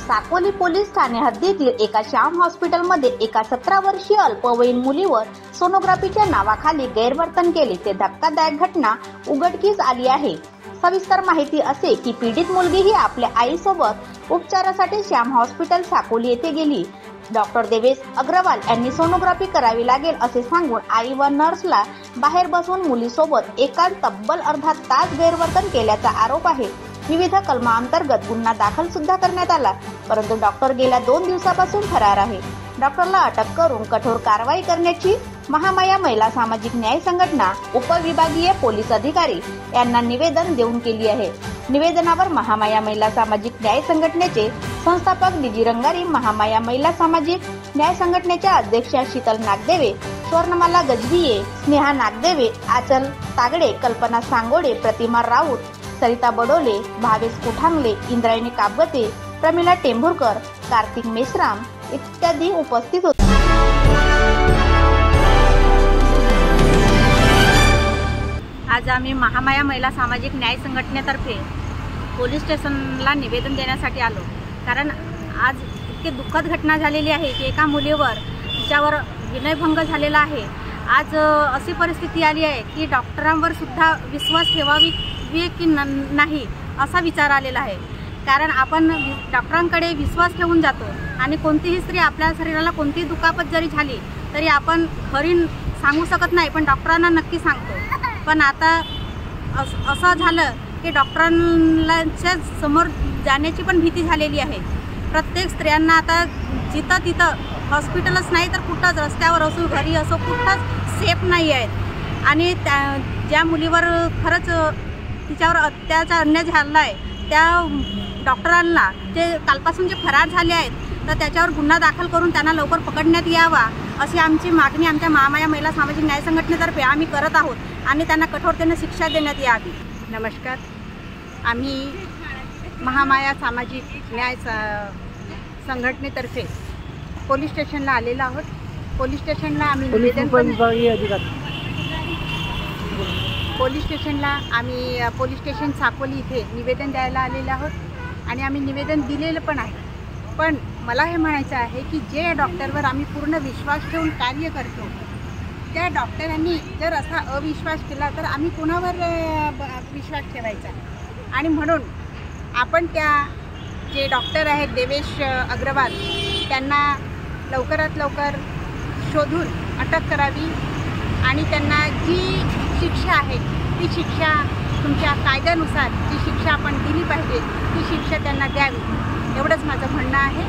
Sakoli police Thane हद्दीतील एका श्याम हॉस्पिटलमध्ये एका 17 वर्षीय अल्पवयीन मुलीवर सोनोग्राफीच्या नावाखाली गैरवर्तन केले ते धक्कादायक घटना उघडकीस आली आहे। सविस्तर माहिती असे की पीडित मुलगी ही आपल्या आईसोबत उपचारासाठी श्याम हॉस्पिटल साकोली येथे गेली। डॉक्टर देवेश अग्रवाल यांनी सोनोग्राफी करावी लागेल असे सांगून आई व नर्सला बाहेर बसवून मुलीसोबत एकाच तब्बल अर्धा तास गैरवर्तन केल्याचा आरोप आहे। विविध कलमांतर्गत गुन्हा दाखल सुद्धा करण्यात आला, परंतु डॉक्टर गेल्या 2 दिवसापासून फरार आहे। डॉक्टरला अटक करून कठोर कारवाई करण्याची महामाया महिला सामाजिक न्याय संघटना उपविभागीय पोलीस अधिकारी यांना निवेदन देऊन केली आहे। निवेदनावर महामाया महिला सामाजिक न्याय संघटनेचे संस्थापक डीजी रंगारी, महामाया महिला सामाजिक न्याय संघटनेच्या अध्यक्षा शीतल नागदेवे, स्वर्णमाला गजबिये, स्नेहा नागदेवे, आचल तागडे, कल्पना सांगोडे, प्रतिमा राऊत, सरिता बडोले, भावेश कुठांगले, इंद्रायणी काबगते, प्रमिला टेंभुरकर, कार्तिक मेश्राम इत्यादी उपस्थित होते। आज आम्ही महामाया महिला सामाजिक न्याय संघटनेतर्फे पोलीस स्टेशनला निवेदन देण्यासाठी आलो, कारण आज इतकी दुःखद घटना झालेली आहे की एका मुलीवर तिच्यावर विनयभंग झालेला आहे। आज अशी परिस्थिती आली आहे की डॉक्टरांवर सुद्धा विश्वास ठेवावी की नाही असा विचार आलेला आहे, कारण आपण डॉक्टरांकडे विश्वास ठेवून जातो आणि कोणतीही स्त्री आपल्या शरीराला कोणतीही दुखापत जरी झाली तरी आपण खरी सांगू शकत नाही, पण डॉक्टरांना नक्की सांगतो। पण आता असं झालं की डॉक्टरांच्या समोर जाण्याची पण भीती झालेली आहे। प्रत्येक स्त्रियांना आता जिथं तिथं हॉस्पिटलच नाही तर कुठंच रस्त्यावर असो घरी असो कुठंच सेफ नाही आहेत। आणि ज्या मुलीवर खरंच तिच्यावर अत्याचार अन्याय झाला आहे त्या डॉक्टरांना जे कालपासून जे फरार झाले आहेत तर त्याच्यावर गुन्हा दाखल करून त्यांना लवकर पकडण्यात यावा अशी आमची मागणी आमच्या महामाया महिला सामाजिक न्याय संघटनेतर्फे आम्ही करत आहोत आणि त्यांना कठोरतेने शिक्षा देण्यात यावी। नमस्कार, आम्ही महामाया सामाजिक न्याय संघटनेतर्फे पोलीस स्टेशनला आलेलो आहोत। पोलीस स्टेशनला आम्ही पोलीस स्टेशन साकोली इथे निवेदन द्यायला आलेलो आहोत आणि आम्ही निवेदन दिलेलं पण आहे। पण मला हे म्हणायचं आहे की जे डॉक्टरवर आम्ही पूर्ण विश्वास ठेवून कार्य करतो त्या डॉक्टरांनी जर असा अविश्वास केला तर आम्ही कोणावर विश्वास ठेवायचा। आणि म्हणून आपण त्या जे डॉक्टर आहेत देवेश अग्रवाल त्यांना लवकरात लवकर शोधून अटक करावी आणि त्यांना जी शिक्षा आहे ती शिक्षा तुमच्या कायद्यानुसार जी शिक्षा आपण दिली पाहिजे ती शिक्षा त्यांना द्यावी, एवढंच माझं म्हणणं आहे।